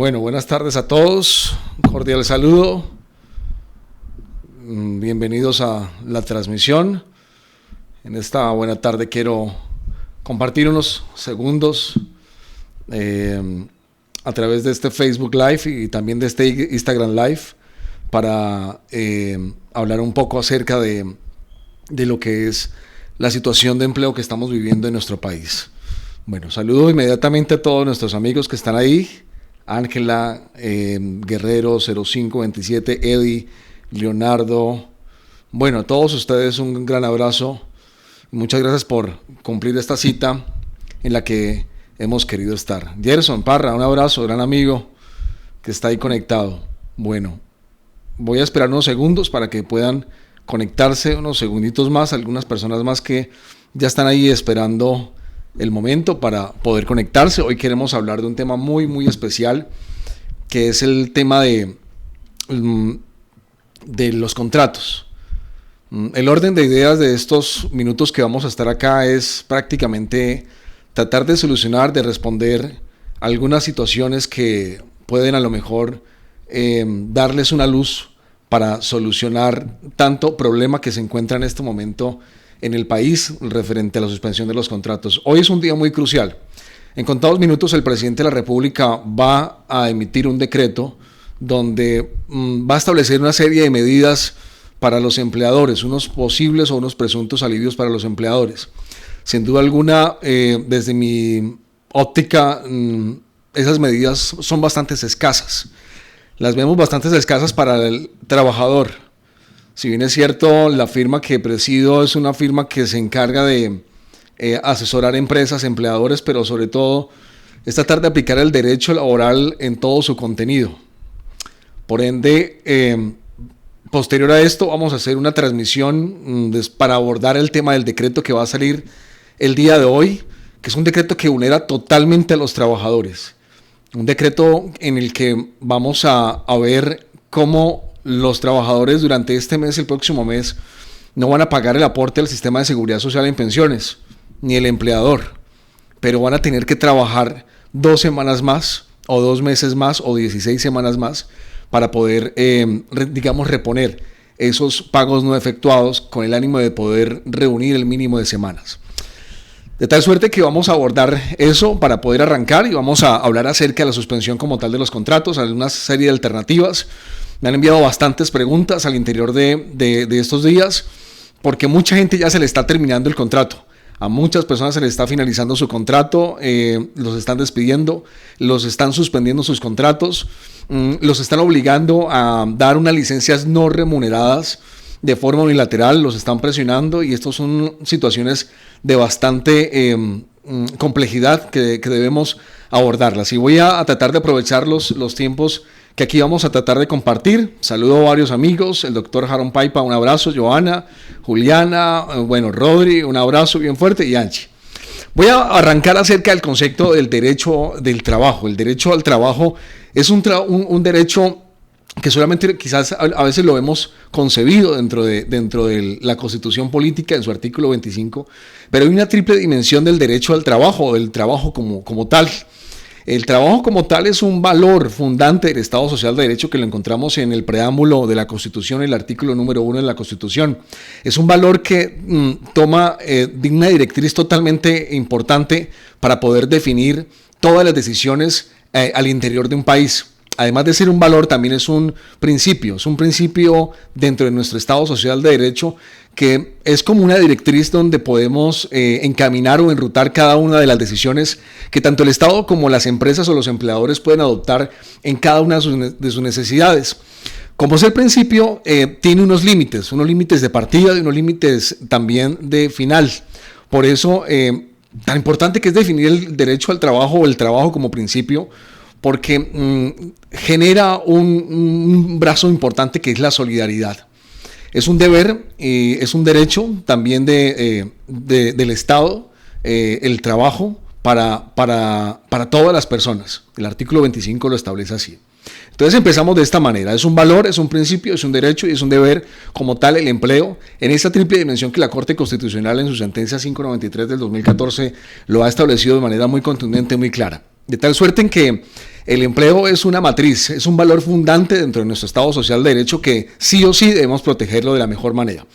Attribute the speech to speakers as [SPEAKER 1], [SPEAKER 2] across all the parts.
[SPEAKER 1] Bueno, buenas tardes a todos, cordial saludo, bienvenidos a la transmisión. En esta buena tarde quiero compartir unos segundos a través de este Facebook Live y también de este Instagram Live para hablar un poco acerca de lo que es la situación de empleo que estamos viviendo en nuestro país. Bueno, saludo inmediatamente a todos nuestros amigos que están ahí. Ángela, Guerrero 0527, Eddie, Leonardo. Bueno, a todos ustedes un gran abrazo. Muchas gracias por cumplir esta cita en la que hemos querido estar. Gerson Parra, un abrazo, gran amigo que está ahí conectado. Bueno, voy a esperar unos segundos para que puedan conectarse, unos segunditos más, algunas personas más que ya están ahí esperando el momento para poder conectarse. Hoy queremos hablar de un tema muy especial, que es el tema de los contratos. El orden de ideas de estos minutos que vamos a estar acá es prácticamente tratar de solucionar, de responder algunas situaciones que pueden a lo mejor darles una luz para solucionar tanto problema que se encuentra en este momento en el país referente a la suspensión de los contratos. Hoy es un día muy crucial. En contados minutos el presidente de la República va a emitir un decreto donde va a establecer una serie de medidas para los empleadores, unos posibles o unos presuntos alivios para los empleadores. Sin duda alguna, desde mi óptica, esas medidas son bastante escasas. Las vemos bastante escasas para el trabajador. Si bien es cierto, la firma que presido es una firma que se encarga de asesorar empresas, empleadores, pero sobre todo es tratar de aplicar el derecho laboral en todo su contenido. Por ende, posterior a esto vamos a hacer una transmisión para abordar el tema del decreto que va a salir el día de hoy, que es un decreto que vulnera totalmente a los trabajadores. Un decreto en el que vamos a ver cómo los trabajadores durante este mes y el próximo mes no van a pagar el aporte al sistema de seguridad social en pensiones, ni el empleador, pero van a tener que trabajar 2 semanas más, o 2 meses más, o 16 semanas más, para poder, reponer esos pagos no efectuados con el ánimo de poder reunir el mínimo de semanas. De tal suerte que vamos a abordar eso para poder arrancar y vamos a hablar acerca de la suspensión como tal de los contratos, alguna serie de alternativas. Me han enviado bastantes preguntas al interior de estos días, porque mucha gente ya se le está terminando el contrato. A muchas personas se les está finalizando su contrato, los están despidiendo, los están suspendiendo sus contratos, los están obligando a dar unas licencias no remuneradas de forma unilateral, los están presionando y estas son situaciones de bastante complejidad que debemos abordarlas. Y voy a tratar de aprovechar los tiempos que aquí vamos a tratar de compartir. Saludo a varios amigos, el doctor Jaron Paipa, un abrazo, Joana, Juliana, Rodri, un abrazo bien fuerte y Anchi. Voy a arrancar acerca del concepto del derecho del trabajo. El derecho al trabajo es un derecho que solamente quizás a veces lo hemos concebido dentro de la Constitución Política en su artículo 25, pero hay una triple dimensión del derecho al trabajo, del trabajo como tal. El trabajo como tal es un valor fundante del Estado Social de Derecho que lo encontramos en el preámbulo de la Constitución, el artículo número 1 de la Constitución. Es un valor que toma una directriz totalmente importante para poder definir todas las decisiones al interior de un país. Además de ser un valor, también es un principio dentro de nuestro Estado Social de Derecho que es como una directriz donde podemos encaminar o enrutar cada una de las decisiones que tanto el Estado como las empresas o los empleadores pueden adoptar en cada una de sus necesidades. Como es el principio, tiene unos límites de partida y unos límites también de final. Por eso, tan importante que es definir el derecho al trabajo o el trabajo como principio, porque genera un brazo importante que es la solidaridad. Es un deber, es un derecho también del Estado, el trabajo para todas las personas. El artículo 25 lo establece así. Entonces empezamos de esta manera. Es un valor, es un principio, es un derecho y es un deber como tal el empleo en esta triple dimensión que la Corte Constitucional en su sentencia 593 del 2014 lo ha establecido de manera muy contundente, muy clara. De tal suerte en que el empleo es una matriz, es un valor fundante dentro de nuestro Estado Social de Derecho que sí o sí debemos protegerlo de la mejor manera.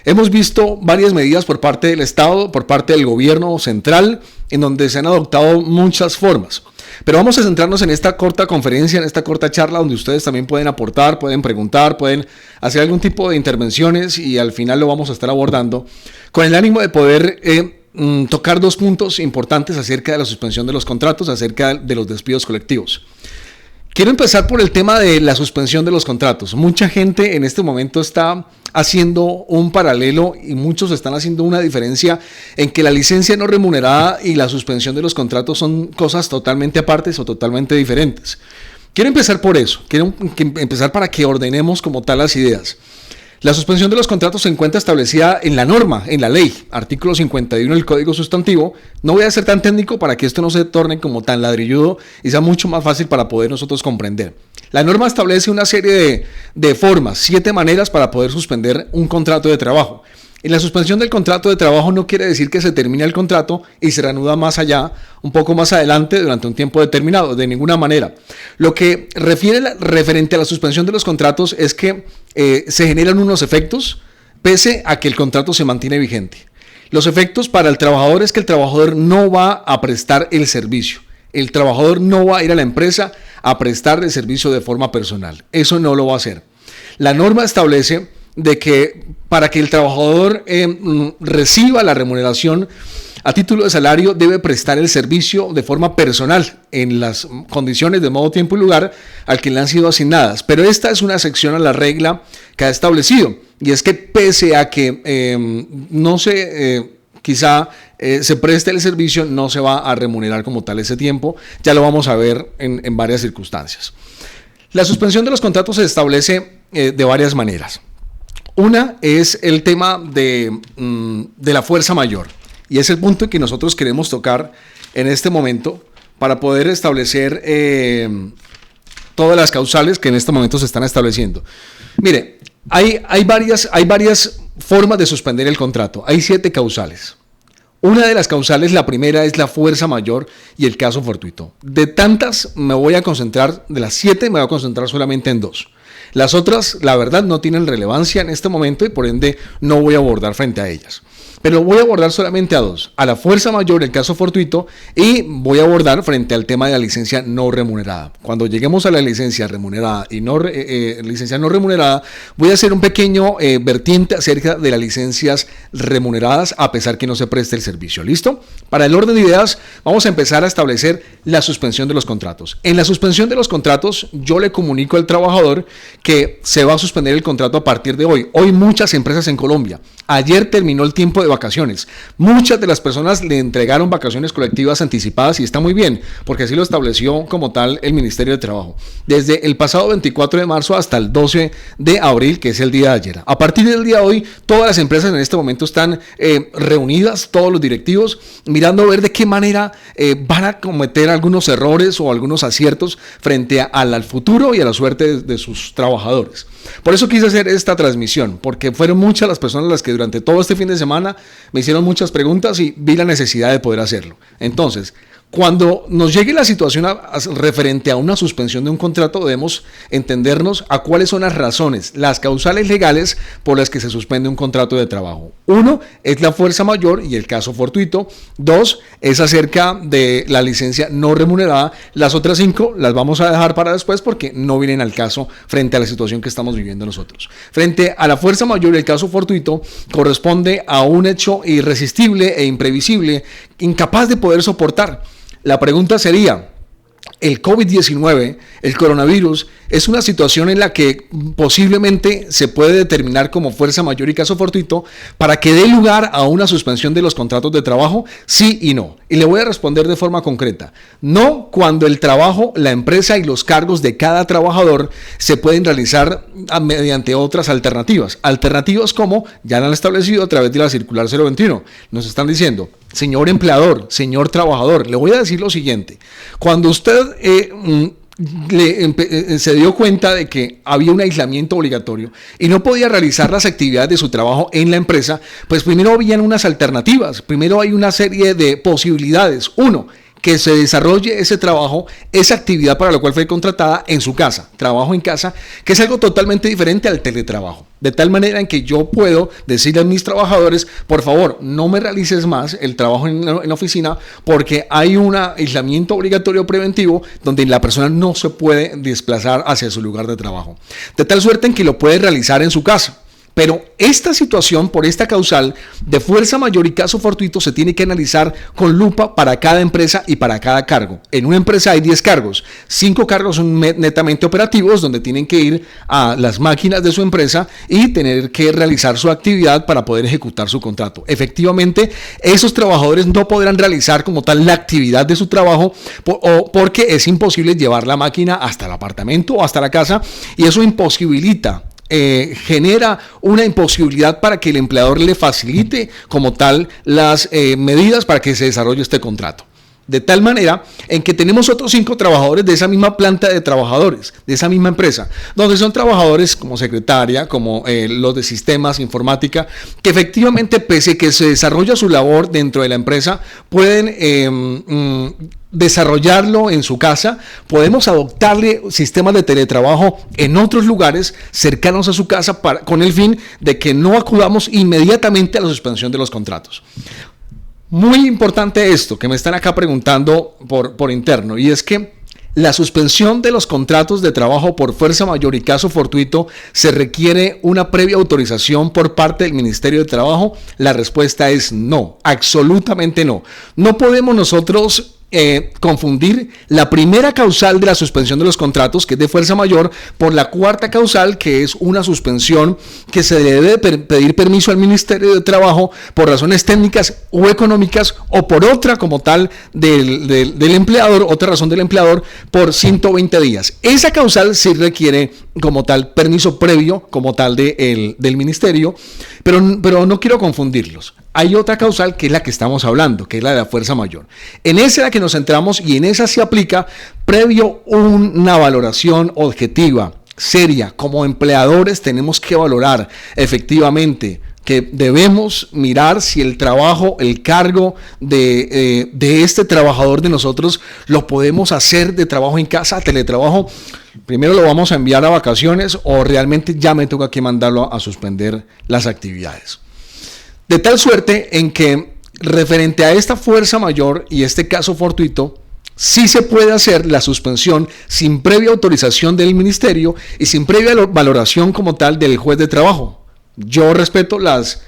[SPEAKER 1] Hemos visto varias medidas por parte del Estado, por parte del gobierno central, en donde se han adoptado muchas formas. Pero vamos a centrarnos en esta corta conferencia, en esta corta charla, donde ustedes también pueden aportar, pueden preguntar, pueden hacer algún tipo de intervenciones y al final lo vamos a estar abordando con el ánimo de poder tocar dos puntos importantes acerca de la suspensión de los contratos, acerca de los despidos colectivos. Quiero empezar por el tema de la suspensión de los contratos. Mucha gente en este momento está haciendo un paralelo y muchos están haciendo una diferencia en que la licencia no remunerada y la suspensión de los contratos son cosas totalmente apartes o totalmente diferentes. Quiero empezar por eso, quiero empezar para que ordenemos como tal las ideas. La suspensión de los contratos se encuentra establecida en la norma, en la ley, artículo 51 del Código Sustantivo. No voy a ser tan técnico para que esto no se torne como tan ladrilludo y sea mucho más fácil para poder nosotros comprender. La norma establece una serie de formas, 7 maneras para poder suspender un contrato de trabajo. Y la suspensión del contrato de trabajo no quiere decir que se termine el contrato y se reanuda más allá, un poco más adelante, durante un tiempo determinado, de ninguna manera. Lo que referente a la suspensión de los contratos es que se generan unos efectos pese a que el contrato se mantiene vigente. Los efectos para el trabajador es que el trabajador no va a prestar el servicio. El trabajador no va a ir a la empresa a prestar el servicio de forma personal. Eso no lo va a hacer. La norma establece de que para que el trabajador reciba la remuneración a título de salario debe prestar el servicio de forma personal en las condiciones de modo, tiempo y lugar al que le han sido asignadas. Pero esta es una excepción a la regla que ha establecido y es que pese a que quizá se preste el servicio, no se va a remunerar como tal ese tiempo. Ya lo vamos a ver en varias circunstancias. La suspensión de los contratos se establece de varias maneras. Una es el tema de la fuerza mayor y es el punto que nosotros queremos tocar en este momento para poder establecer todas las causales que en este momento se están estableciendo. Mire, hay varias formas de suspender el contrato, hay 7 causales. Una de las causales, la primera es la fuerza mayor y el caso fortuito. De tantas me voy a concentrar, de las 7 me voy a concentrar solamente en 2. Las otras, la verdad, no tienen relevancia en este momento y por ende no voy a abordar frente a ellas. Pero voy a abordar solamente a 2, a la fuerza mayor, el caso fortuito, y voy a abordar frente al tema de la licencia no remunerada. Cuando lleguemos a la licencia remunerada y licencia no remunerada, voy a hacer un pequeño vertiente acerca de las licencias remuneradas a pesar que no se preste el servicio. ¿Listo? Para el orden de ideas, vamos a empezar a establecer la suspensión de los contratos. En la suspensión de los contratos, yo le comunico al trabajador que se va a suspender el contrato a partir de hoy. Hoy muchas empresas en Colombia. Ayer terminó el tiempo de vacaciones. Muchas de las personas le entregaron vacaciones colectivas anticipadas y está muy bien, porque así lo estableció como tal el Ministerio de Trabajo. Desde el pasado 24 de marzo hasta el 12 de abril, que es el día de ayer. A partir del día de hoy, todas las empresas en este momento están reunidas, todos los directivos, mirando a ver de qué manera van a cometer algunos errores o algunos aciertos frente al futuro y a la suerte de sus trabajadores. Por eso quise hacer esta transmisión, porque fueron muchas las personas las que durante todo este fin de semana me hicieron muchas preguntas y vi la necesidad de poder hacerlo. Entonces, cuando nos llegue la situación referente a una suspensión de un contrato, debemos entendernos a cuáles son las razones, las causales legales por las que se suspende un contrato de trabajo. 1 es la fuerza mayor y el caso fortuito. 2 es acerca de la licencia no remunerada. Las otras 5 las vamos a dejar para después porque no vienen al caso frente a la situación que estamos viviendo nosotros. Frente a la fuerza mayor y el caso fortuito corresponde a un hecho irresistible e imprevisible, incapaz de poder soportar. La pregunta sería, el COVID-19, el coronavirus, es una situación en la que posiblemente se puede determinar como fuerza mayor y caso fortuito para que dé lugar a una suspensión de los contratos de trabajo, sí y no. Y le voy a responder de forma concreta. No cuando el trabajo, la empresa y los cargos de cada trabajador se pueden realizar mediante otras alternativas. Alternativas como ya lo han establecido a través de la circular 021. Nos están diciendo, señor empleador, señor trabajador, le voy a decir lo siguiente. Cuando usted se dio cuenta de que había un aislamiento obligatorio y no podía realizar las actividades de su trabajo en la empresa, pues primero habían unas alternativas, primero hay una serie de posibilidades. 1, que se desarrolle ese trabajo, esa actividad para la cual fue contratada en su casa, trabajo en casa, que es algo totalmente diferente al teletrabajo. De tal manera en que yo puedo decirle a mis trabajadores, por favor, no me realices más el trabajo en la oficina porque hay un aislamiento obligatorio preventivo donde la persona no se puede desplazar hacia su lugar de trabajo. De tal suerte en que lo puede realizar en su casa. Pero esta situación, por esta causal de fuerza mayor y caso fortuito, se tiene que analizar con lupa para cada empresa y para cada cargo. En una empresa hay 10 cargos, 5 cargos son netamente operativos, donde tienen que ir a las máquinas de su empresa y tener que realizar su actividad para poder ejecutar su contrato. Efectivamente, esos trabajadores no podrán realizar como tal la actividad de su trabajo porque es imposible llevar la máquina hasta el apartamento o hasta la casa, y eso imposibilita. Genera una imposibilidad para que el empleador le facilite como tal las medidas para que se desarrolle este contrato. De tal manera en que tenemos otros 5 trabajadores de esa misma planta de trabajadores, de esa misma empresa, donde son trabajadores como secretaria, como los de sistemas, informática, que efectivamente, pese a que se desarrolla su labor dentro de la empresa, pueden desarrollarlo en su casa. Podemos adoptarle sistemas de teletrabajo en otros lugares cercanos a su casa con el fin de que no acudamos inmediatamente a la suspensión de los contratos. Muy importante esto que me están acá preguntando por interno, y es que la suspensión de los contratos de trabajo por fuerza mayor y caso fortuito, ¿se requiere una previa autorización por parte del Ministerio de Trabajo? La respuesta es no, absolutamente no. No podemos nosotros confundir la primera causal de la suspensión de los contratos, que es de fuerza mayor, por la cuarta causal, que es una suspensión que se debe pedir permiso al Ministerio de Trabajo por razones técnicas o económicas, o por otra como tal del empleador, otra razón del empleador, por 120 días. Esa causal sí requiere como tal permiso previo como tal del Ministerio, pero no quiero confundirlos. Hay otra causal que es la que estamos hablando, que es la de la fuerza mayor. En esa es la que nos centramos, y en esa se aplica previo una valoración objetiva, seria. Como empleadores tenemos que valorar efectivamente que debemos mirar si el trabajo, el cargo de este trabajador de nosotros lo podemos hacer de trabajo en casa, teletrabajo. Primero lo vamos a enviar a vacaciones o realmente ya me toca que mandarlo a suspender las actividades. De tal suerte en que referente a esta fuerza mayor y este caso fortuito, sí se puede hacer la suspensión sin previa autorización del ministerio y sin previa valoración como tal del juez de trabajo. Yo respeto las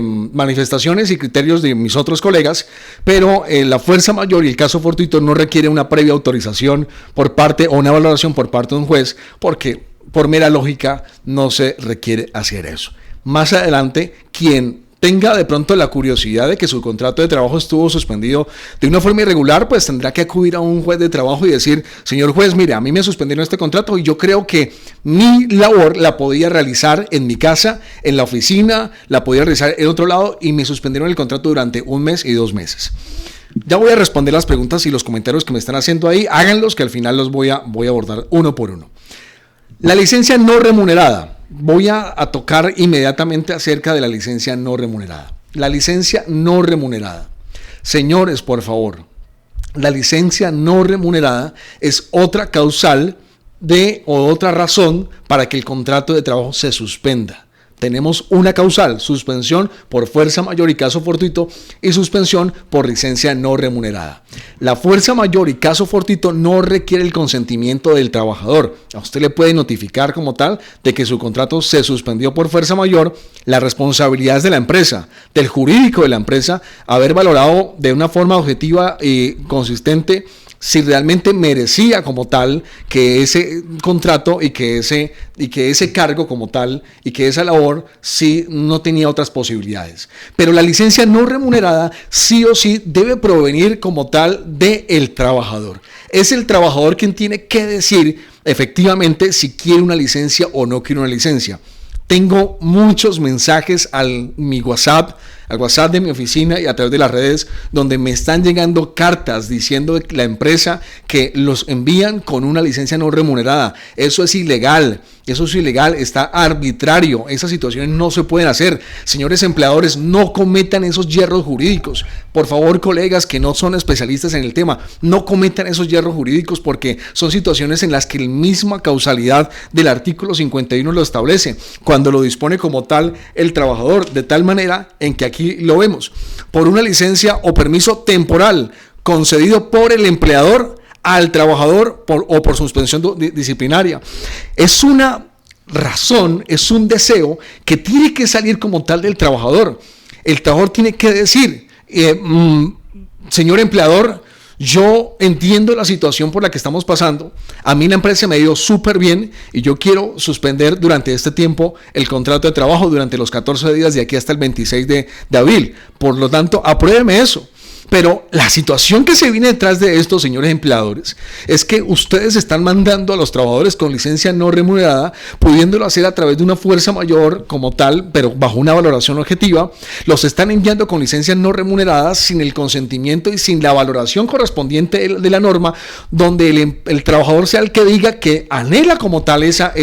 [SPEAKER 1] manifestaciones y criterios de mis otros colegas, pero la fuerza mayor y el caso fortuito no requiere una previa autorización por parte o una valoración por parte de un juez, porque por mera lógica no se requiere hacer eso. Más adelante, quien tenga de pronto la curiosidad de que su contrato de trabajo estuvo suspendido de una forma irregular, pues tendrá que acudir a un juez de trabajo y decir: señor juez, mire, a mí me suspendieron este contrato y yo creo que mi labor la podía realizar en mi casa, en la oficina, la podía realizar en otro lado, y me suspendieron el contrato durante 1 mes y 2 meses. Ya voy a responder las preguntas y los comentarios que me están haciendo ahí. Háganlos, que al final los voy a abordar uno por uno. La licencia no remunerada. Voy a tocar inmediatamente acerca de la licencia no remunerada. La licencia no remunerada. Señores, por favor, la licencia no remunerada es otra causal o otra razón para que el contrato de trabajo se suspenda. Tenemos una causal: suspensión por fuerza mayor y caso fortuito, y suspensión por licencia no remunerada. La fuerza mayor y caso fortuito no requiere el consentimiento del trabajador. A usted le puede notificar como tal de que su contrato se suspendió por fuerza mayor. La responsabilidad es de la empresa, del jurídico de la empresa, haber valorado de una forma objetiva y consistente si realmente merecía como tal que ese contrato y que ese cargo como tal y que esa labor sí no tenía otras posibilidades. Pero la licencia no remunerada sí o sí debe provenir como tal del trabajador. Es el trabajador quien tiene que decir efectivamente si quiere una licencia o no quiere una licencia. Tengo muchos mensajes mi WhatsApp, al WhatsApp de mi oficina y a través de las redes, donde me están llegando cartas diciendo de la empresa que los envían con una licencia no remunerada. Eso es ilegal. Eso es ilegal, está arbitrario. Esas situaciones no se pueden hacer. Señores empleadores, no cometan esos yerros jurídicos. Por favor, colegas que no son especialistas en el tema, no cometan esos yerros jurídicos, porque son situaciones en las que la misma causalidad del artículo 51 lo establece, cuando lo dispone como tal el trabajador, de tal manera en que aquí lo vemos. Por una licencia o permiso temporal concedido por el empleador al trabajador o por suspensión disciplinaria. Es una razón, es un deseo que tiene que salir como tal del trabajador. El trabajador tiene que decir, señor empleador, yo entiendo la situación por la que estamos pasando, a mí la empresa me ha ido súper bien y yo quiero suspender durante este tiempo el contrato de trabajo durante los 14 días de aquí hasta el 26 de abril. Por lo tanto, apruébeme eso. Pero la situación que se viene detrás de esto, señores empleadores, es que ustedes están mandando a los trabajadores con licencia no remunerada, pudiéndolo hacer a través de una fuerza mayor como tal, pero bajo una valoración objetiva. Los están enviando con licencias no remuneradas sin el consentimiento y sin la valoración correspondiente de la norma, donde el trabajador sea el que diga que anhela como tal esa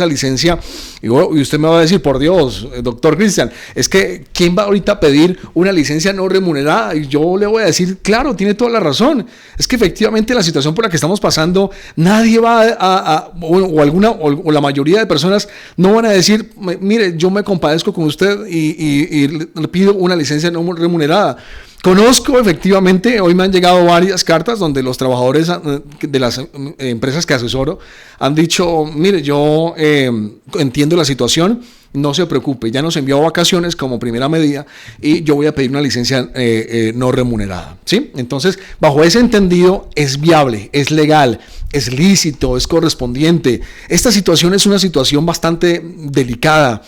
[SPEAKER 1] licencia. Y usted me va a decir, por Dios, doctor Cristian, es que ¿quién va ahorita a pedir una licencia no remunerada? Y yo le voy a decir, claro, tiene toda la razón. Es que efectivamente la situación por la que estamos pasando, nadie va o la mayoría de personas no van a decir, mire, yo me compadezco con usted y le pido una licencia no remunerada. Conozco efectivamente, hoy me han llegado varias cartas donde los trabajadores de las empresas que asesoro han dicho, mire, yo entiendo la situación, no se preocupe, ya nos envió vacaciones como primera medida y yo voy a pedir una licencia no remunerada, ¿sí? Entonces, bajo ese entendido, es viable, es legal, es lícito, es correspondiente. Esta situación es una situación bastante delicada.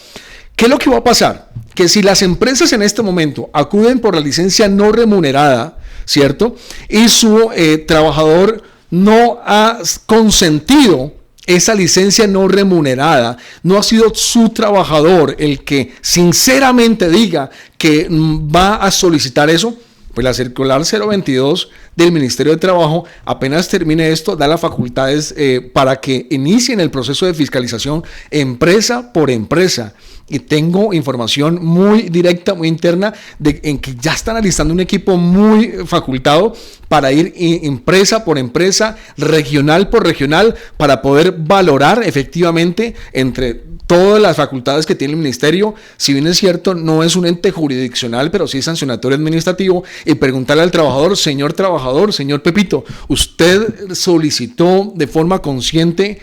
[SPEAKER 1] ¿Qué es lo que va a pasar? Que si las empresas en este momento acuden por la licencia no remunerada, ¿cierto? Y su trabajador no ha consentido esa licencia no remunerada, no ha sido su trabajador el que sinceramente diga que va a solicitar eso, pues la circular 022 del Ministerio de Trabajo, apenas termine esto, da las facultades para que inicien el proceso de fiscalización empresa por empresa. Y tengo información muy directa, muy interna, en que ya están alistando un equipo muy facultado para ir empresa por empresa, regional por regional, para poder valorar efectivamente entre todas las facultades que tiene el ministerio, si bien es cierto, no es un ente jurisdiccional, pero sí sancionatorio administrativo, y preguntarle al trabajador, señor Pepito, ¿usted solicitó de forma consciente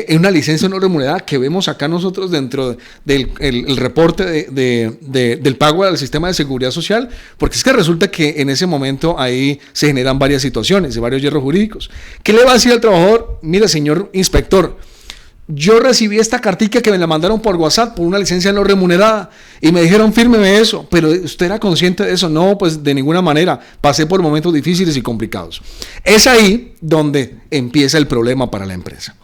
[SPEAKER 1] una licencia no remunerada que vemos acá nosotros dentro del reporte del pago al sistema de seguridad social? Porque es que resulta que en ese momento ahí se generan varias situaciones, varios hierros jurídicos. ¿Qué le va a decir al trabajador? Mira, señor inspector, yo recibí esta cartica que me la mandaron por WhatsApp por una licencia no remunerada y me dijeron fírmeme eso, pero ¿usted era consciente de eso? No, pues de ninguna manera, pasé por momentos difíciles y complicados. Es ahí donde empieza el problema para la empresa.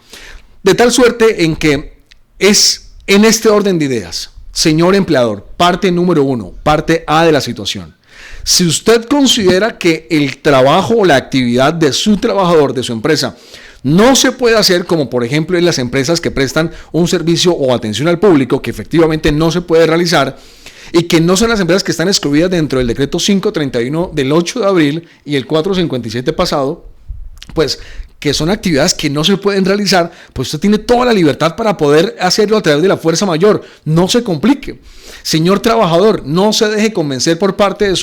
[SPEAKER 1] De tal suerte en que es en este orden de ideas, señor empleador, parte número 1, parte A de la situación. Si usted considera que el trabajo o la actividad de su trabajador, de su empresa, no se puede hacer como por ejemplo en las empresas que prestan un servicio o atención al público, que efectivamente no se puede realizar, y que no son las empresas que están excluidas dentro del decreto 531 del 8 de abril y el 457 pasado, pues que son actividades que no se pueden realizar, pues usted tiene toda la libertad para poder hacerlo a través de la fuerza mayor. No se complique. Señor trabajador, no se deje convencer por parte de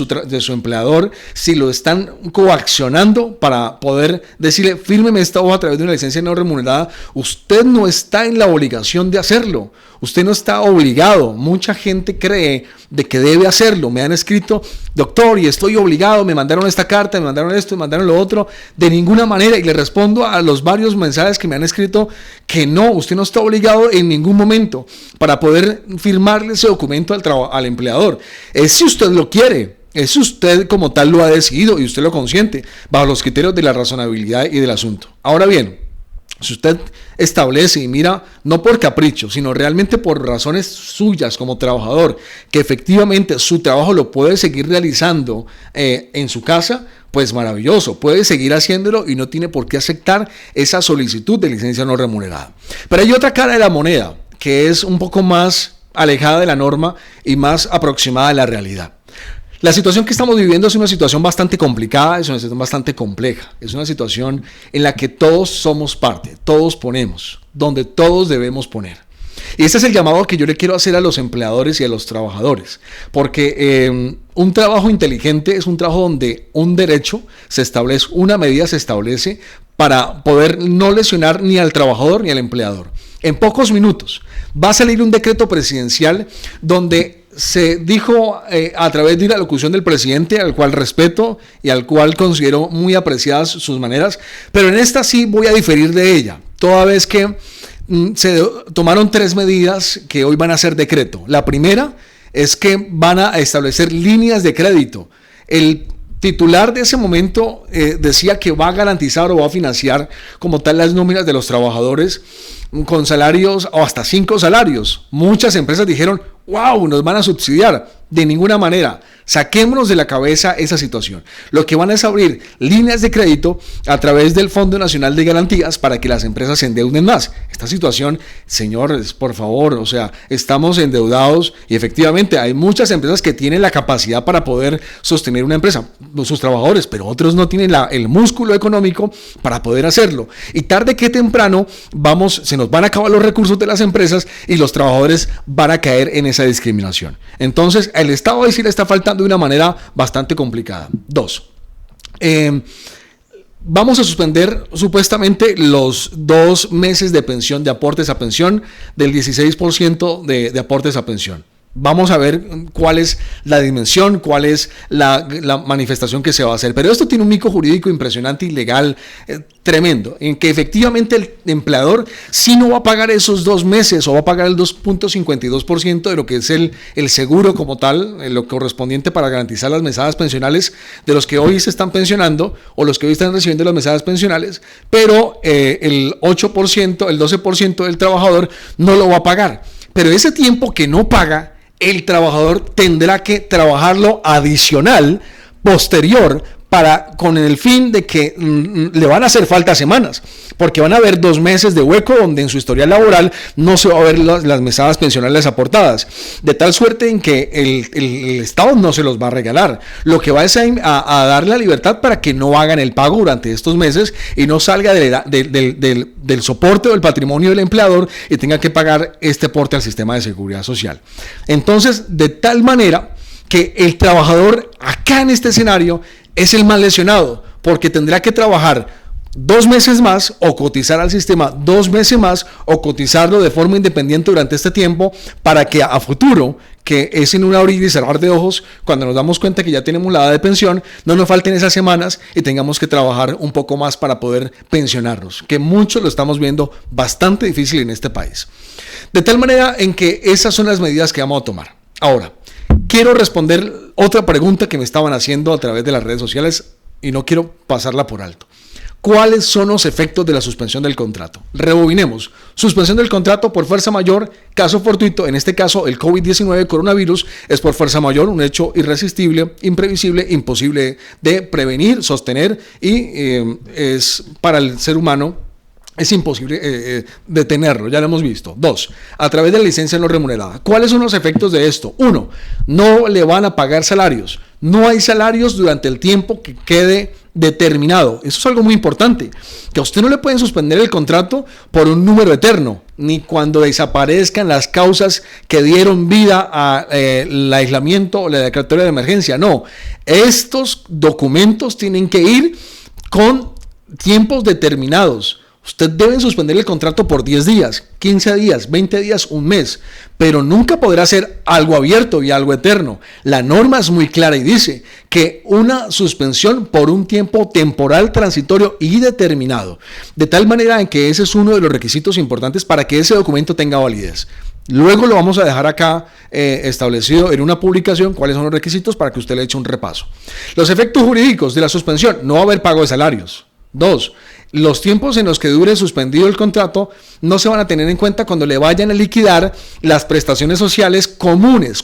[SPEAKER 1] su empleador si lo están coaccionando para poder decirle, fírmeme esta hoja a través de una licencia no remunerada. Usted no está en la obligación de hacerlo. Usted no está obligado. Mucha gente cree de que debe hacerlo. Me han escrito, doctor, y estoy obligado, me mandaron esta carta, me mandaron esto, me mandaron lo otro. De ninguna manera. Y le respondo a los varios mensajes que me han escrito que no, usted no está obligado en ningún momento para poder firmarle ese documento al empleador. Es si usted lo quiere. Es si usted como tal lo ha decidido y usted lo consiente bajo los criterios de la razonabilidad y del asunto. Ahora bien, Si usted establece y mira, no por capricho, sino realmente por razones suyas como trabajador, que efectivamente su trabajo lo puede seguir realizando en su casa, pues maravilloso, puede seguir haciéndolo y no tiene por qué aceptar esa solicitud de licencia no remunerada. Pero hay otra cara de la moneda que es un poco más alejada de la norma y más aproximada a la realidad. La situación que estamos viviendo es una situación bastante complicada, es una situación bastante compleja, es una situación en la que todos somos parte, todos ponemos, donde todos debemos poner. Y ese es el llamado que yo le quiero hacer a los empleadores y a los trabajadores, porque un trabajo inteligente es un trabajo donde un derecho se establece, una medida se establece para poder no lesionar ni al trabajador ni al empleador. En pocos minutos va a salir un decreto presidencial donde se dijo a través de una locución del presidente, al cual respeto y al cual considero muy apreciadas sus maneras, pero en esta sí voy a diferir de ella, toda vez que se tomaron 3 medidas que hoy van a ser decreto. La primera es que van a establecer líneas de crédito. El titular de ese momento decía que va a garantizar o va a financiar como tal las nóminas de los trabajadores con salarios o hasta 5 salarios. Muchas empresas dijeron, wow, nos van a subsidiar. De ninguna manera, saquémonos de la cabeza esa situación. Lo que van es abrir líneas de crédito a través del Fondo Nacional de Garantías para que las empresas se endeuden más. Esta situación, señores, por favor, o sea, estamos endeudados y efectivamente hay muchas empresas que tienen la capacidad para poder sostener una empresa, sus trabajadores, pero otros no tienen el músculo económico para poder hacerlo. Y tarde que temprano se nos van a acabar los recursos de las empresas y los trabajadores van a caer en esa discriminación. Entonces, el Estado ahí sí le está faltando de una manera bastante complicada. 2. Vamos a suspender supuestamente los 2 meses de pensión, de aportes a pensión, del 16% de aportes a pensión. Vamos a ver cuál es la dimensión, cuál es la manifestación que se va a hacer. Pero esto tiene un mico jurídico impresionante y legal tremendo, en que efectivamente el empleador sí no va a pagar esos 2 meses o va a pagar el 2.52% de lo que es el seguro como tal, lo correspondiente para garantizar las mesadas pensionales de los que hoy se están pensionando o los que hoy están recibiendo las mesadas pensionales, pero el 8%, el 12% del trabajador no lo va a pagar. Pero ese tiempo que no paga, el trabajador tendrá que trabajarlo adicional, posterior, con el fin de que le van a hacer falta semanas, porque van a haber 2 meses de hueco donde en su historial laboral no se va a ver las mesadas pensionales aportadas, de tal suerte en que el Estado no se los va a regalar, lo que va es a darle la libertad para que no hagan el pago durante estos meses y no salga del soporte o del patrimonio del empleador y tenga que pagar este aporte al sistema de seguridad social. Entonces, de tal manera que el trabajador acá en este escenario es el más lesionado, porque tendrá que trabajar 2 meses más o cotizar al sistema 2 meses más o cotizarlo de forma independiente durante este tiempo para que a futuro, que es en un abrir y cerrar de ojos, cuando nos damos cuenta que ya tenemos la edad de pensión, no nos falten esas semanas y tengamos que trabajar un poco más para poder pensionarnos, que muchos lo estamos viendo bastante difícil en este país. De tal manera en que esas son las medidas que vamos a tomar. Ahora, quiero responder otra pregunta que me estaban haciendo a través de las redes sociales y no quiero pasarla por alto. ¿Cuáles son los efectos de la suspensión del contrato? Rebobinemos. Suspensión del contrato por fuerza mayor, caso fortuito, en este caso el COVID-19 coronavirus es por fuerza mayor, un hecho irresistible, imprevisible, imposible de prevenir, sostener y es para el ser humano es imposible detenerlo, ya lo hemos visto. 2, a través de la licencia no remunerada. ¿Cuáles son los efectos de esto? 1, no le van a pagar salarios. No hay salarios durante el tiempo que quede determinado. Eso es algo muy importante, que a usted no le pueden suspender el contrato por un número eterno, ni cuando desaparezcan las causas que dieron vida al aislamiento o la declaratoria de emergencia. No, estos documentos tienen que ir con tiempos determinados. Usted debe suspender el contrato por 10 días, 15 días, 20 días, un mes, pero nunca podrá ser algo abierto y algo eterno. La norma es muy clara y dice que una suspensión por un tiempo temporal, transitorio y determinado, de tal manera en que ese es uno de los requisitos importantes para que ese documento tenga validez. Luego lo vamos a dejar acá establecido en una publicación cuáles son los requisitos para que usted le eche un repaso. Los efectos jurídicos de la suspensión: no va a haber pago de salarios. 2, los tiempos en los que dure suspendido el contrato no se van a tener en cuenta cuando le vayan a liquidar las prestaciones sociales comunes.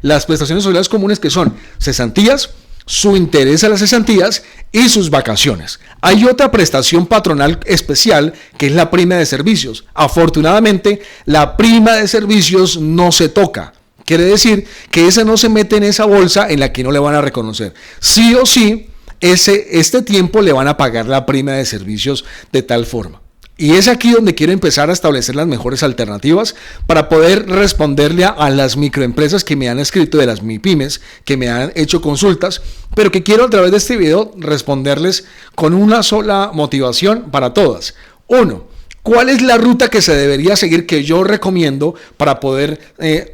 [SPEAKER 1] Las prestaciones sociales comunes, que son cesantías, su interés a las cesantías y sus vacaciones. Hay otra prestación patronal especial que es la prima de servicios. Afortunadamente, la prima de servicios no se toca. Quiere decir que esa no se mete en esa bolsa en la que no le van a reconocer. Sí o sí, este tiempo le van a pagar la prima de servicios de tal forma. Y es aquí donde quiero empezar a establecer las mejores alternativas para poder responderle a las microempresas que me han escrito, de las MIPYMES, que me han hecho consultas, pero que quiero a través de este video responderles con una sola motivación para todas. Uno, ¿cuál es la ruta que se debería seguir, que yo recomiendo para poder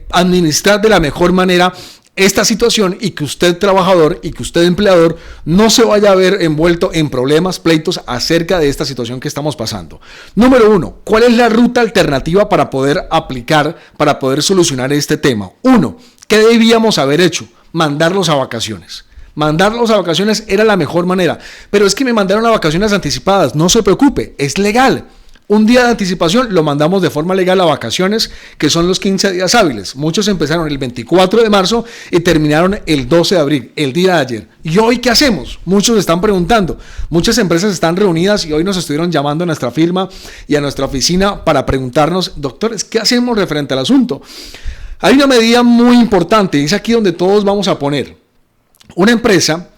[SPEAKER 1] administrar de la mejor manera esta situación, y que usted, trabajador, y que usted, empleador, no se vaya a ver envuelto en problemas, pleitos acerca de esta situación que estamos pasando? Número uno, ¿cuál es la ruta alternativa para poder aplicar, para poder solucionar este tema? Uno, ¿qué debíamos haber hecho? Mandarlos a vacaciones. Mandarlos a vacaciones era la mejor manera. Pero es que me mandaron a vacaciones anticipadas. No se preocupe, es legal. Un día de anticipación lo mandamos de forma legal a vacaciones, que son los 15 días hábiles. Muchos empezaron el 24 de marzo y terminaron el 12 de abril, el día de ayer. ¿Y hoy qué hacemos? Muchos están preguntando. Muchas empresas están reunidas y hoy nos estuvieron llamando a nuestra firma y a nuestra oficina para preguntarnos: doctores, ¿qué hacemos referente al asunto? Hay una medida muy importante, y es aquí donde todos vamos a poner. Una empresa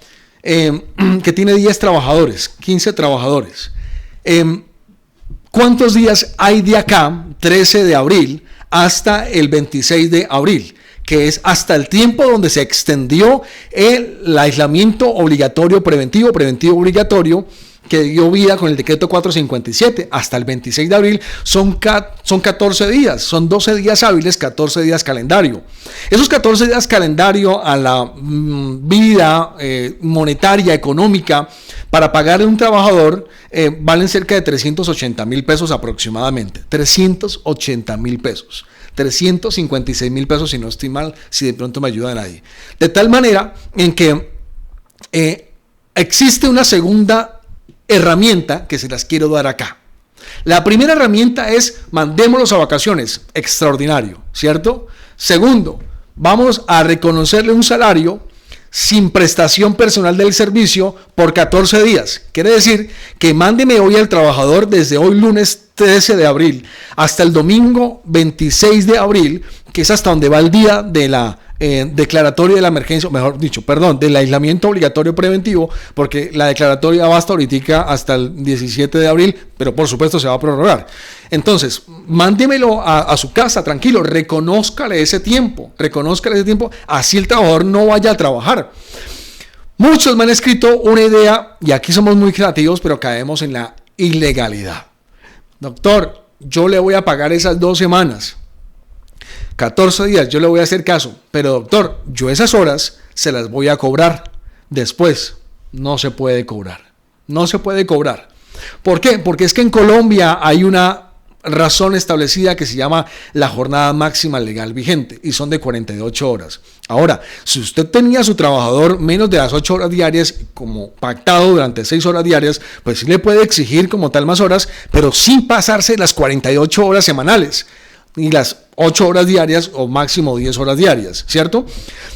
[SPEAKER 1] que tiene 10 trabajadores, 15 trabajadores. ¿Cuántos días hay de acá, 13 de abril, hasta el 26 de abril? Que es hasta el tiempo donde se extendió el aislamiento obligatorio, preventivo obligatorio, que dio vida con el decreto 457, hasta el 26 de abril, son 14 días, son 12 días hábiles, 14 días calendario. Esos 14 días calendario a la vida monetaria, económica, para pagarle a un trabajador, valen cerca de 380,000 pesos aproximadamente, 380,000 pesos. 356,000 pesos, si no estoy mal, si de pronto me ayudan ahí. De tal manera en que existe una segunda herramienta que se las quiero dar acá. La primera herramienta es: mandémoslos a vacaciones, extraordinario, ¿cierto? Segundo, vamos a reconocerle un salario sin prestación personal del servicio por 14 días. Quiere decir que mándeme hoy al trabajador desde hoy, lunes 13 de abril, hasta el domingo 26 de abril, que es hasta donde va el día de la declaratoria de la emergencia, mejor dicho, perdón, del aislamiento obligatorio preventivo, porque la declaratoria va hasta el 17 de abril, pero por supuesto se va a prorrogar. Entonces, mándemelo a su casa, tranquilo, reconózcale ese tiempo, así el trabajador no vaya a trabajar. Muchos me han escrito una idea, y aquí somos muy creativos, pero caemos en la ilegalidad. Doctor, yo le voy a pagar esas 2 semanas. 14 días, yo le voy a hacer caso, pero doctor, yo esas horas se las voy a cobrar después. No se puede cobrar. ¿Por qué? Porque es que en Colombia hay una razón establecida que se llama la jornada máxima legal vigente, y son de 48 horas. Ahora, si usted tenía a su trabajador menos de las 8 horas diarias, como pactado durante 6 horas diarias, pues sí le puede exigir como tal más horas, pero sin pasarse las 48 horas semanales, y las 8 horas diarias o máximo 10 horas diarias, ¿cierto?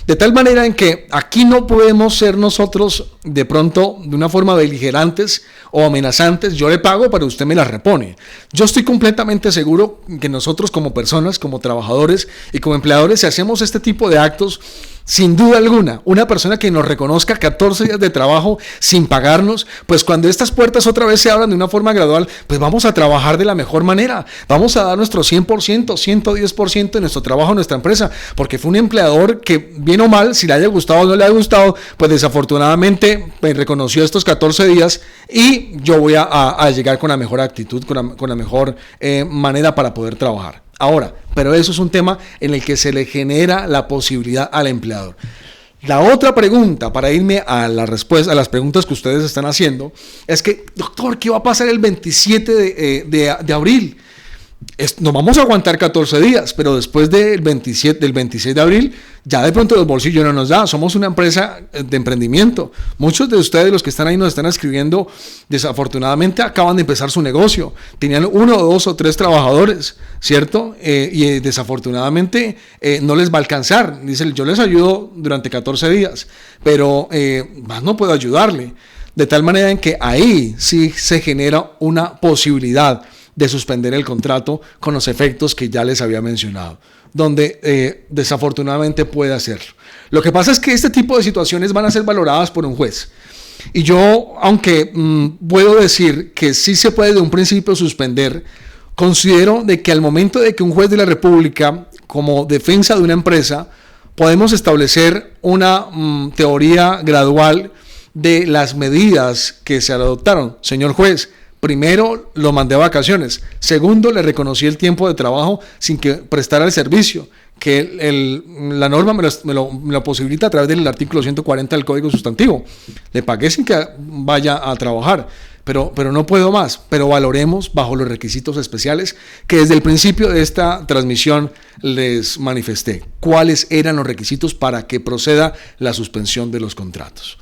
[SPEAKER 1] De tal manera en que aquí no podemos ser nosotros de pronto de una forma beligerantes o amenazantes: yo le pago, pero usted me la repone. Yo estoy completamente seguro que nosotros, como personas, como trabajadores y como empleadores, si hacemos este tipo de actos, sin duda alguna, una persona que nos reconozca 14 días de trabajo sin pagarnos, pues cuando estas puertas otra vez se abran de una forma gradual, pues vamos a trabajar de la mejor manera, vamos a dar nuestro 100%, 110% de nuestro trabajo a nuestra empresa, porque fue un empleador que, bien o mal, si le haya gustado o no le haya gustado, pues desafortunadamente me reconoció estos 14 días, y yo voy a llegar con la mejor actitud, con la mejor manera para poder trabajar. Ahora, pero eso es un tema en el que se le genera la posibilidad al empleador. La otra pregunta, para irme a la respuesta a las preguntas que ustedes están haciendo, es que, doctor, ¿qué va a pasar el 27 de abril? nos vamos a aguantar 14 días, pero después del 26 de abril, ya de pronto los bolsillos no nos da. Somos una empresa de emprendimiento. Muchos de ustedes, los que están ahí, nos están escribiendo, desafortunadamente acaban de empezar su negocio. Tenían 1, 2 o 3 trabajadores, ¿cierto? Y desafortunadamente no les va a alcanzar. Dicen, yo les ayudo durante 14 días, pero más no puedo ayudarle. De tal manera en que ahí sí se genera una posibilidad de suspender el contrato con los efectos que ya les había mencionado, donde desafortunadamente puede hacerlo. Lo que pasa es que este tipo de situaciones van a ser valoradas por un juez. Y yo, aunque puedo decir que sí se puede de un principio suspender, considero de que al momento de que un juez de la República, como defensa de una empresa, podemos establecer una teoría gradual de las medidas que se adoptaron. Señor juez, primero lo mandé a vacaciones. Segundo, le reconocí el tiempo de trabajo sin que prestara el servicio, que la norma me lo posibilita a través del artículo 140 del Código Sustantivo. Le pagué sin que vaya a trabajar, pero no puedo más. Pero valoremos bajo los requisitos especiales que desde el principio de esta transmisión les manifesté. ¿Cuáles eran los requisitos para que proceda la suspensión de los contratos?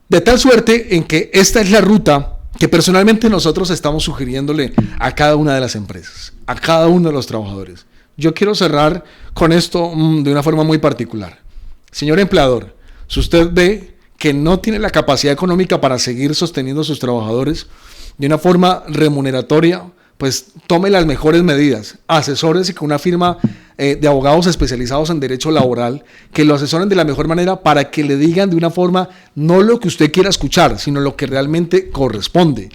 [SPEAKER 1] De tal suerte en que esta es la ruta que personalmente nosotros estamos sugiriéndole a cada una de las empresas, a cada uno de los trabajadores. Yo quiero cerrar con esto de una forma muy particular. Señor empleador, si usted ve que no tiene la capacidad económica para seguir sosteniendo a sus trabajadores de una forma remuneratoria, pues tome las mejores medidas, asesórese con una firma de abogados especializados en derecho laboral que lo asesoren de la mejor manera para que le digan de una forma no lo que usted quiera escuchar, sino lo que realmente corresponde,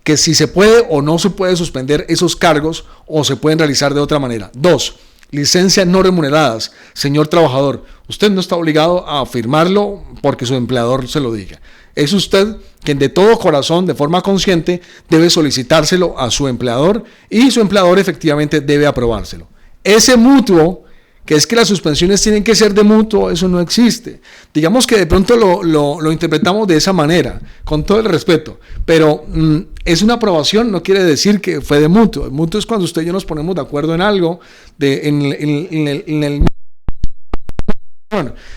[SPEAKER 1] que si se puede o no se puede suspender esos cargos o se pueden realizar de otra manera. 2. Licencias no remuneradas. Señor trabajador, usted no está obligado a firmarlo porque su empleador se lo diga. Es usted quien de todo corazón, de forma consciente, debe solicitárselo a su empleador y su empleador efectivamente debe aprobárselo. Ese mutuo, que es que las suspensiones tienen que ser de mutuo, eso no existe. Digamos que de pronto lo interpretamos de esa manera, con todo el respeto, pero es una aprobación, no quiere decir que fue de mutuo. El mutuo es cuando usted y yo nos ponemos de acuerdo en algo,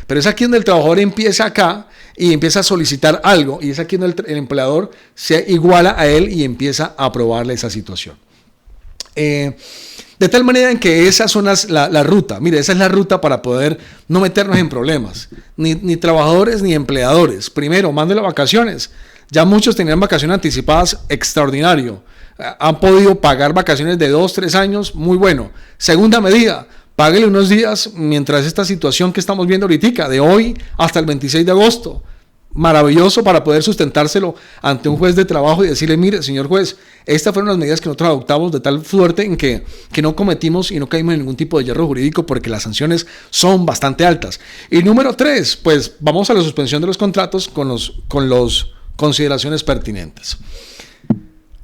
[SPEAKER 1] pero es aquí donde el trabajador empieza acá y empieza a solicitar algo, y es aquí donde el empleador se iguala a él y empieza a aprobarle esa situación. De tal manera en que esas son la ruta. Mire, esa es la ruta para poder no meternos en problemas, ni trabajadores ni empleadores. Primero, mándelo a vacaciones. Ya muchos tenían vacaciones anticipadas, extraordinario. Han podido pagar vacaciones de 2, 3 años, muy bueno. Segunda medida, páguele unos días mientras esta situación que estamos viendo ahorita, de hoy hasta el 26 de agosto. Maravilloso para poder sustentárselo ante un juez de trabajo y decirle, mire, señor juez, estas fueron las medidas que nosotros adoptamos de tal suerte en que no cometimos y no caímos en ningún tipo de hierro jurídico porque las sanciones son bastante altas. Y número 3, pues vamos a la suspensión de los contratos con los consideraciones pertinentes.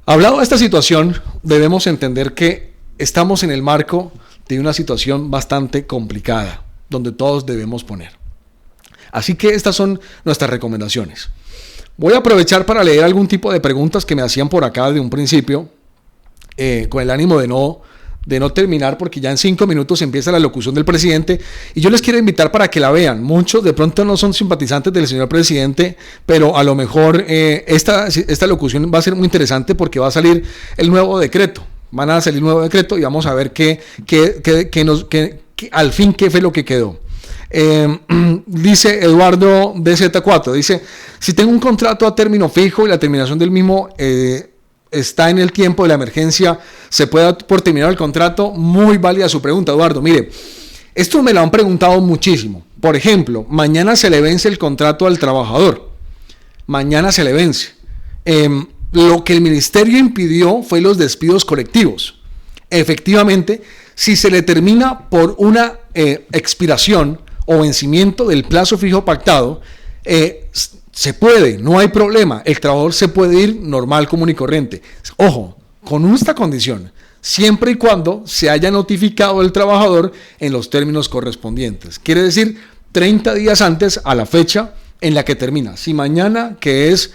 [SPEAKER 1] Hablado de esta situación, debemos entender que estamos en el marco de una situación bastante complicada, donde todos debemos poner. Así que estas son nuestras recomendaciones. Voy a aprovechar para leer algún tipo de preguntas que me hacían por acá de un principio, con el ánimo de no terminar, porque ya en 5 minutos empieza la locución del presidente, y yo les quiero invitar para que la vean. Muchos de pronto no son simpatizantes del señor presidente, pero a lo mejor esta locución va a ser muy interesante porque va a salir el nuevo decreto. Van a salir el nuevo decreto y vamos a ver al fin qué fue lo que quedó. Dice Eduardo DZ4, dice, si tengo un contrato a término fijo y la terminación del mismo está en el tiempo de la emergencia, ¿se puede dar por terminar el contrato? Muy válida su pregunta, Eduardo. Mire, esto me lo han preguntado muchísimo. Por ejemplo, mañana se le vence el contrato al trabajador. Mañana se le vence. Lo que el ministerio impidió fue los despidos colectivos. Efectivamente, si se le termina por una expiración o vencimiento del plazo fijo pactado, se puede, no hay problema, el trabajador se puede ir normal, común y corriente. Ojo, con esta condición, siempre y cuando se haya notificado el trabajador en los términos correspondientes. Quiere decir, 30 días antes a la fecha en la que termina. Si mañana, que es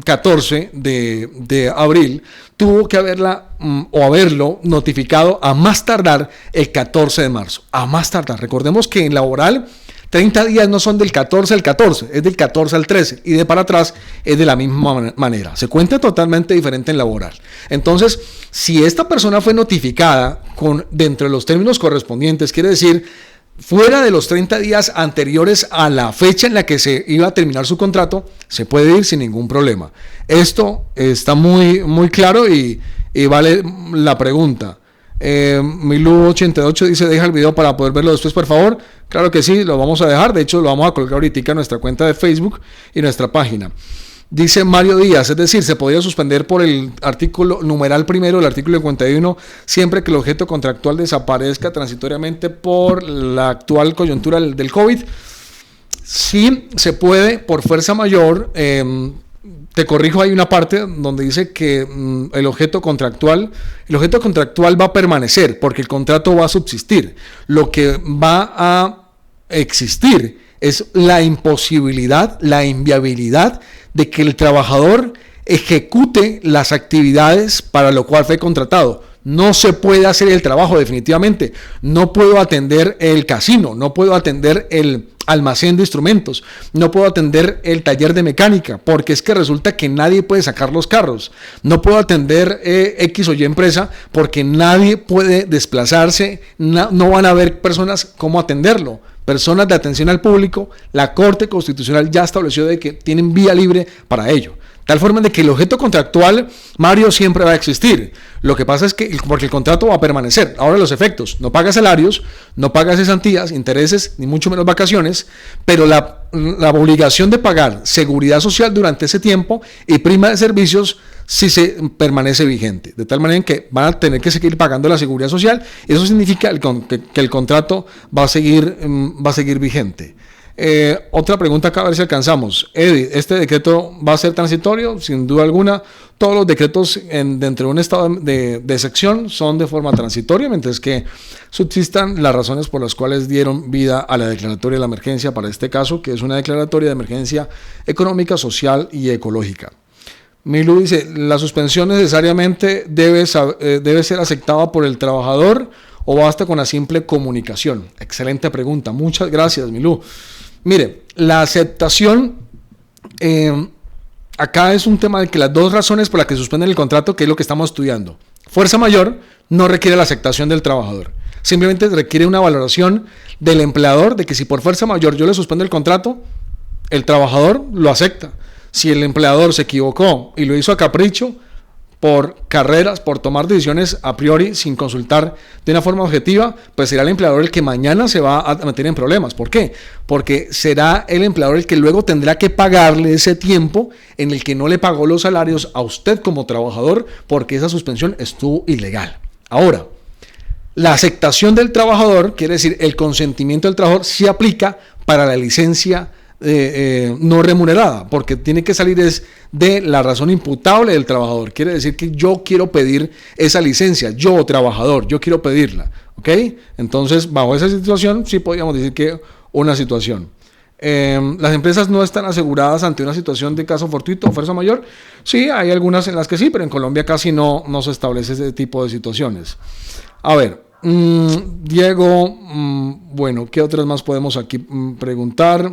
[SPEAKER 1] 14 de abril, tuvo que haberlo notificado a más tardar el 14 de marzo. A más tardar. Recordemos que en laboral 30 días no son del 14 al 14, es del 14 al 13 y de para atrás es de la misma manera. Se cuenta totalmente diferente en laboral. Entonces, si esta persona fue notificada dentro de los términos correspondientes, quiere decir, fuera de los 30 días anteriores a la fecha en la que se iba a terminar su contrato, se puede ir sin ningún problema. Esto está muy, muy claro y vale la pregunta. Milú88 dice, deja el video para poder verlo después, por favor. Claro que sí, lo vamos a dejar. De hecho, lo vamos a colgar ahorita en nuestra cuenta de Facebook y nuestra página. Dice Mario Díaz, es decir, se podría suspender por el artículo numeral primero del artículo 51 siempre que el objeto contractual desaparezca transitoriamente por la actual coyuntura del COVID. Sí, se puede por fuerza mayor. Te corrijo, hay una parte donde dice que el objeto contractual va a permanecer porque el contrato va a subsistir. Lo que va a existir es la imposibilidad, la inviabilidad de que el trabajador ejecute las actividades para lo cual fue contratado. No se puede hacer el trabajo definitivamente. No puedo atender el casino, no puedo atender el almacén de instrumentos, no puedo atender el taller de mecánica, porque es que resulta que nadie puede sacar los carros. No puedo atender X o Y empresa porque nadie puede desplazarse, no van a haber personas cómo atenderlo. Personas de atención al público, la Corte Constitucional ya estableció de que tienen vía libre para ello. Tal forma de que el objeto contractual, Mario, siempre va a existir. Lo que pasa es que, porque el contrato va a permanecer. Ahora los efectos, no paga salarios, no paga cesantías, intereses, ni mucho menos vacaciones, pero la obligación de pagar seguridad social durante ese tiempo y prima de servicios sí se permanece vigente. De tal manera en que van a tener que seguir pagando la seguridad social. Eso significa que el contrato va a seguir vigente. Otra pregunta acá, a ver si alcanzamos. Eddie, ¿este decreto va a ser transitorio? Sin duda alguna, todos los decretos dentro de un estado de excepción son de forma transitoria, mientras que subsistan las razones por las cuales dieron vida a la declaratoria de la emergencia para este caso, que es una declaratoria de emergencia económica, social y ecológica. Milú dice, ¿la suspensión necesariamente debe ser aceptada por el trabajador o basta con la simple comunicación? Excelente pregunta, muchas gracias, Milú. Mire, la aceptación, acá es un tema de que las dos razones por las que suspenden el contrato, que es lo que estamos estudiando. Fuerza mayor no requiere la aceptación del trabajador, simplemente requiere una valoración del empleador de que si por fuerza mayor yo le suspendo el contrato, el trabajador lo acepta. Si el empleador se equivocó y lo hizo a capricho, por carreras, por tomar decisiones a priori sin consultar de una forma objetiva, pues será el empleador el que mañana se va a meter en problemas. ¿Por qué? Porque será el empleador el que luego tendrá que pagarle ese tiempo en el que no le pagó los salarios a usted como trabajador porque esa suspensión estuvo ilegal. Ahora, la aceptación del trabajador, quiere decir el consentimiento del trabajador, sí aplica para la licencia no remunerada, porque tiene que salir de la razón imputable del trabajador. Quiere decir que yo quiero pedir esa licencia, yo trabajador, yo quiero pedirla, ¿ok? Entonces, bajo esa situación, sí podríamos decir que una situación. Las empresas no están aseguradas ante una situación de caso fortuito o fuerza mayor. Sí, hay algunas en las que sí, pero en Colombia casi no se establece ese tipo de situaciones. A ver, Diego, bueno, ¿qué otras más podemos aquí preguntar?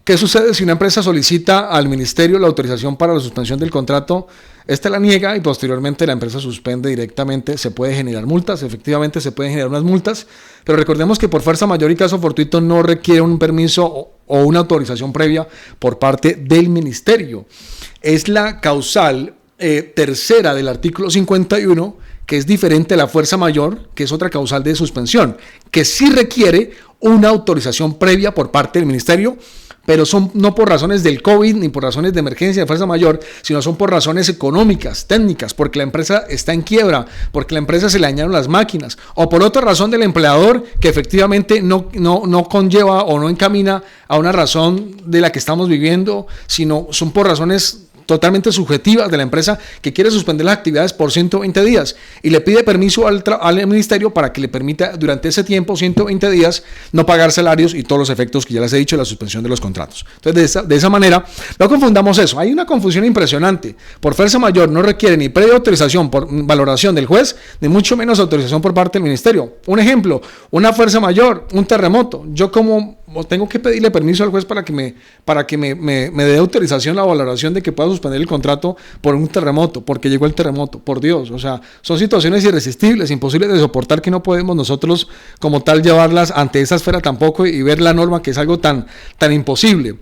[SPEAKER 1] ¿Qué sucede si una empresa solicita al ministerio la autorización para la suspensión del contrato? Esta la niega y posteriormente la empresa suspende directamente. Se puede generar multas, efectivamente se pueden generar unas multas, pero recordemos que por fuerza mayor y caso fortuito no requiere un permiso o una autorización previa por parte del ministerio. Es la causal tercera del artículo 51, que es diferente a la fuerza mayor, que es otra causal de suspensión, que sí requiere una autorización previa por parte del ministerio, pero son no por razones del COVID ni por razones de emergencia de fuerza mayor, sino son por razones económicas, técnicas, porque la empresa está en quiebra, porque la empresa se le dañaron las máquinas, o por otra razón del empleador que efectivamente no conlleva o no encamina a una razón de la que estamos viviendo, sino son por razones totalmente subjetivas de la empresa que quiere suspender las actividades por 120 días y le pide permiso al ministerio para que le permita durante ese tiempo, 120 días, no pagar salarios y todos los efectos que ya les he dicho de la suspensión de los contratos. Entonces, de esa manera, no confundamos eso. Hay una confusión impresionante. Por fuerza mayor no requiere ni previa autorización por valoración del juez, ni mucho menos autorización por parte del ministerio. Un ejemplo, una fuerza mayor, un terremoto. Yo como tengo que pedirle permiso al juez para que me dé autorización la valoración de que pueda suspender el contrato por un terremoto, porque llegó el terremoto, por Dios. O sea, son situaciones irresistibles, imposibles de soportar, que no podemos nosotros como tal llevarlas ante esa esfera tampoco y ver la norma, que es algo tan imposible.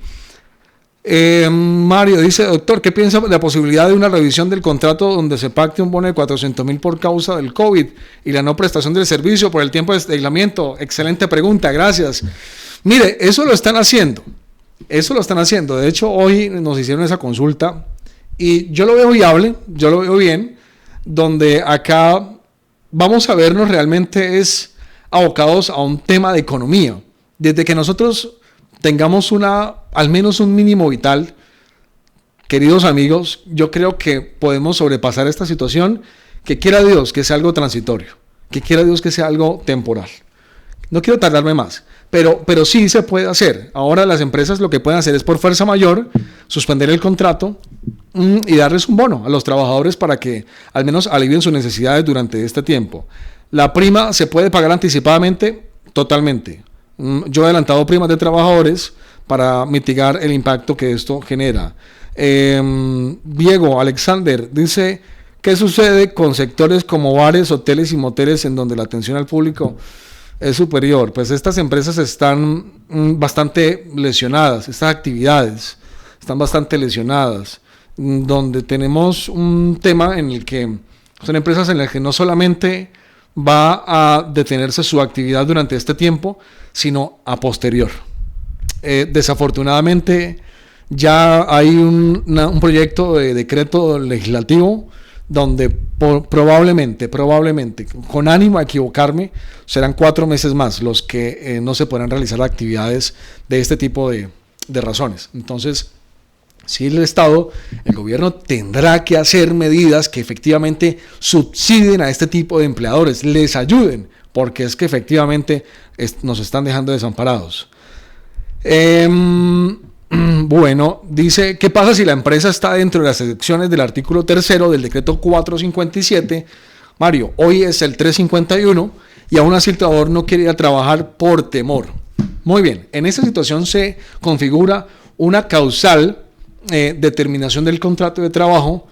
[SPEAKER 1] Mario dice: doctor, ¿qué piensa de la posibilidad de una revisión del contrato donde se pacte un bono de 400,000 por causa del COVID y la no prestación del servicio por el tiempo de aislamiento? Excelente pregunta, gracias. Mire, eso lo están haciendo. De hecho, hoy nos hicieron esa consulta y yo lo veo viable, yo lo veo bien, donde acá vamos a vernos realmente abocados a un tema de economía. Desde que nosotros tengamos al menos un mínimo vital, queridos amigos, yo creo que podemos sobrepasar esta situación, que quiera Dios que sea algo transitorio, que quiera Dios que sea algo temporal. No quiero tardarme más, pero sí se puede hacer. Ahora las empresas lo que pueden hacer es por fuerza mayor suspender el contrato y darles un bono a los trabajadores para que al menos alivien sus necesidades durante este tiempo. La prima se puede pagar anticipadamente, totalmente. Yo he adelantado primas de trabajadores para mitigar el impacto que esto genera. Diego Alexander dice: ¿qué sucede con sectores como bares, hoteles y moteles en donde la atención al público es superior? Pues estas empresas están bastante lesionadas, estas actividades están bastante lesionadas, donde tenemos un tema en el que son empresas en las que no solamente va a detenerse su actividad durante este tiempo, sino a posterior. Desafortunadamente ya hay un proyecto de decreto legislativo donde probablemente, con ánimo a equivocarme, serán 4 meses más los que no se podrán realizar actividades de este tipo de razones. Entonces, sí, el Estado, el gobierno tendrá que hacer medidas que efectivamente subsidien a este tipo de empleadores, les ayuden, porque es que efectivamente nos están dejando desamparados. Bueno, dice: ¿qué pasa si la empresa está dentro de las excepciones del artículo 3º del decreto 457? Mario, hoy es el 351 y aún así el trabajador no quiere ir a trabajar por temor. Muy bien, en esa situación se configura una causal determinación del contrato de trabajo,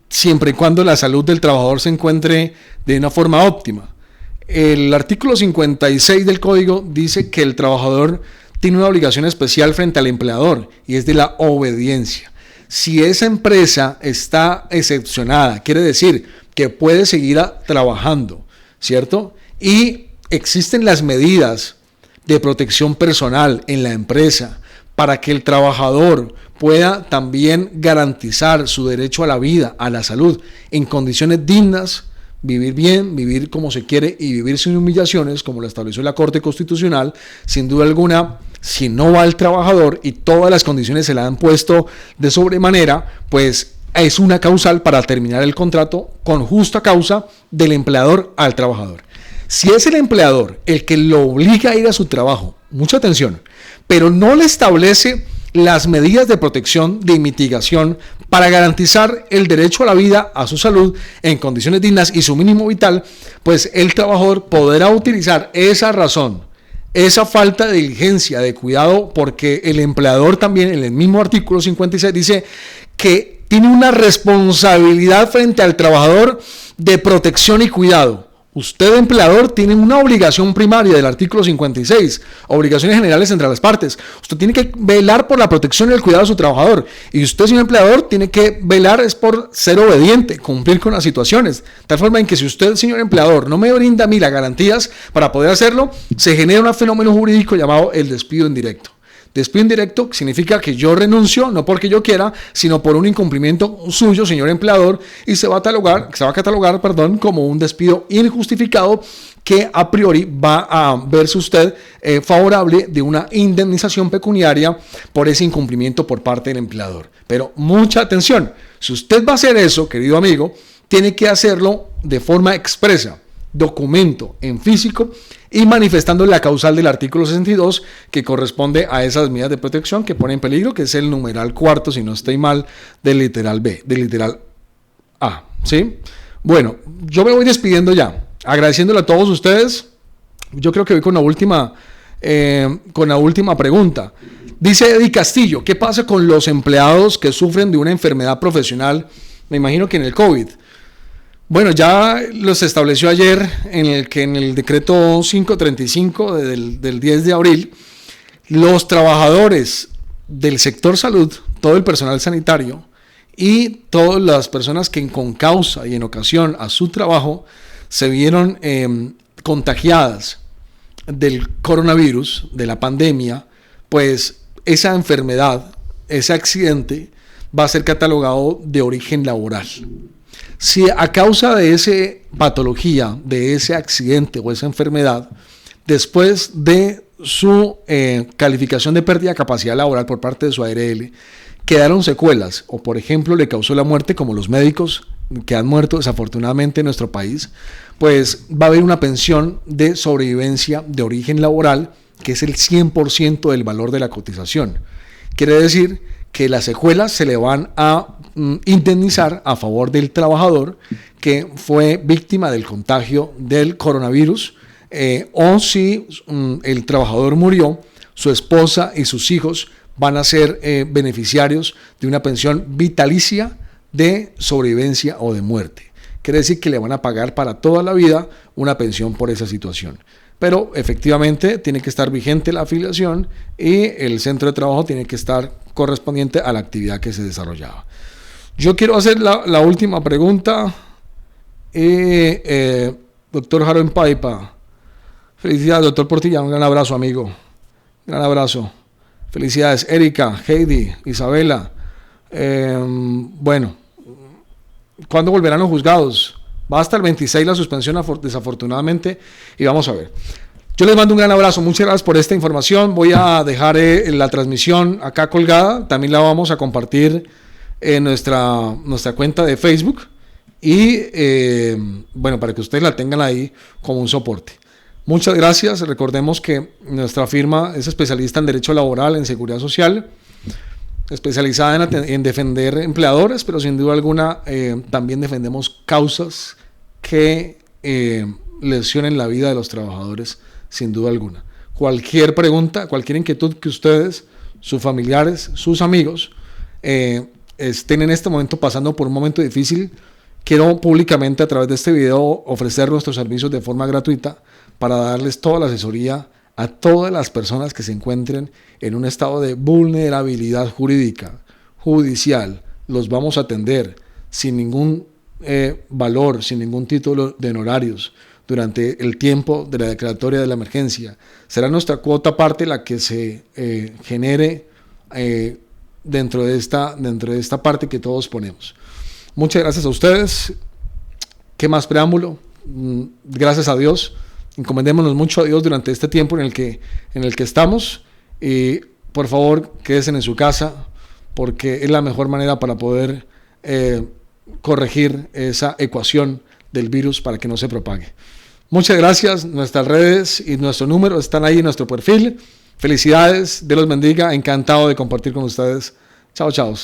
[SPEAKER 1] siempre y cuando la salud del trabajador se encuentre de una forma óptima. El artículo 56 del código dice que el trabajador tiene una obligación especial frente al empleador y es de la obediencia. Si esa empresa está excepcionada, quiere decir que puede seguir trabajando, ¿cierto? Y existen las medidas de protección personal en la empresa para que el trabajador pueda también garantizar su derecho a la vida, a la salud, en condiciones dignas, vivir bien, vivir como se quiere y vivir sin humillaciones, como lo estableció la Corte Constitucional. Sin duda alguna, si no va el trabajador y todas las condiciones se le han puesto de sobremanera, pues es una causal para terminar el contrato con justa causa del empleador al trabajador. Si es el empleador el que lo obliga a ir a su trabajo, mucha atención, pero no le establece las medidas de protección, de mitigación para garantizar el derecho a la vida, a su salud en condiciones dignas y su mínimo vital, pues el trabajador podrá utilizar esa razón, esa falta de diligencia, de cuidado, porque el empleador también en el mismo artículo 56 dice que tiene una responsabilidad frente al trabajador de protección y cuidado. Usted, empleador, tiene una obligación primaria del artículo 56, obligaciones generales entre las partes. Usted tiene que velar por la protección y el cuidado de su trabajador. Y usted, señor empleador, tiene que velar es por ser obediente, cumplir con las situaciones. De tal forma en que si usted, señor empleador, no me brinda a mí las garantías para poder hacerlo, se genera un fenómeno jurídico llamado el despido indirecto. Despido indirecto significa que yo renuncio, no porque yo quiera, sino por un incumplimiento suyo, señor empleador, y se va a catalogar como un despido injustificado que a priori va a verse usted favorable de una indemnización pecuniaria por ese incumplimiento por parte del empleador. Pero mucha atención, si usted va a hacer eso, querido amigo, tiene que hacerlo de forma expresa, documento en físico y manifestando la causal del artículo 62 que corresponde a esas medidas de protección que pone en peligro, que es el numeral cuarto, si no estoy mal, del literal B, del literal A, ¿sí? Bueno, yo me voy despidiendo ya, agradeciéndole a todos ustedes. Yo creo que voy con la última pregunta. Dice Eddie Castillo, ¿qué pasa con los empleados que sufren de una enfermedad profesional? Me imagino que en el COVID. Bueno, ya los estableció ayer en el decreto 535 del 10 de abril, los trabajadores del sector salud, todo el personal sanitario y todas las personas que con causa y en ocasión a su trabajo se vieron contagiadas del coronavirus, de la pandemia, pues esa enfermedad, ese accidente va a ser catalogado de origen laboral. Si a causa de esa patología, de ese accidente o esa enfermedad, después de su calificación de pérdida de capacidad laboral por parte de su ARL, quedaron secuelas o por ejemplo le causó la muerte, como los médicos que han muerto desafortunadamente en nuestro país, pues va a haber una pensión de sobrevivencia de origen laboral que es el 100% del valor de la cotización. Quiere decir que las secuelas se le van a indemnizar a favor del trabajador que fue víctima del contagio del coronavirus, o si el trabajador murió, su esposa y sus hijos van a ser beneficiarios de una pensión vitalicia de sobrevivencia o de muerte. Quiere decir que le van a pagar para toda la vida una pensión por esa situación. Pero efectivamente tiene que estar vigente la afiliación y el centro de trabajo tiene que estar correspondiente a la actividad que se desarrollaba. Yo quiero hacer la última pregunta. Doctor Jaro en Paipa. Felicidades, doctor Portilla. Un gran abrazo, amigo. Gran abrazo. Felicidades, Erika, Heidi, Isabela. Bueno, ¿cuándo volverán los juzgados? Va hasta el 26 la suspensión, desafortunadamente, y vamos a ver. Yo les mando un gran abrazo, muchas gracias por esta información. Voy a dejar la transmisión acá colgada, también la vamos a compartir en nuestra cuenta de Facebook y bueno, para que ustedes la tengan ahí como un soporte. Muchas gracias. Recordemos que nuestra firma es especialista en derecho laboral, en seguridad social, especializada en defender empleadores, pero sin duda alguna también defendemos causas que lesionen la vida de los trabajadores, sin duda alguna. Cualquier pregunta, cualquier inquietud que ustedes, sus familiares, sus amigos estén en este momento pasando por un momento difícil, quiero públicamente a través de este video ofrecer nuestros servicios de forma gratuita para darles toda la asesoría a todas las personas que se encuentren en un estado de vulnerabilidad jurídica, judicial. Los vamos a atender sin ningún valor, sin ningún título de honorarios durante el tiempo de la declaratoria de la emergencia. Será nuestra cuota aparte la que se genere dentro de esta parte que todos ponemos. Muchas gracias a ustedes. ¿Qué más preámbulo? Gracias a Dios. Encomendémonos mucho a Dios durante este tiempo en el que estamos, y por favor quédense en su casa porque es la mejor manera para poder corregir esa ecuación del virus para que no se propague. Muchas gracias. Nuestras redes y nuestro número están ahí en nuestro perfil. Felicidades, Dios los bendiga, encantado de compartir con ustedes. Chao, chao.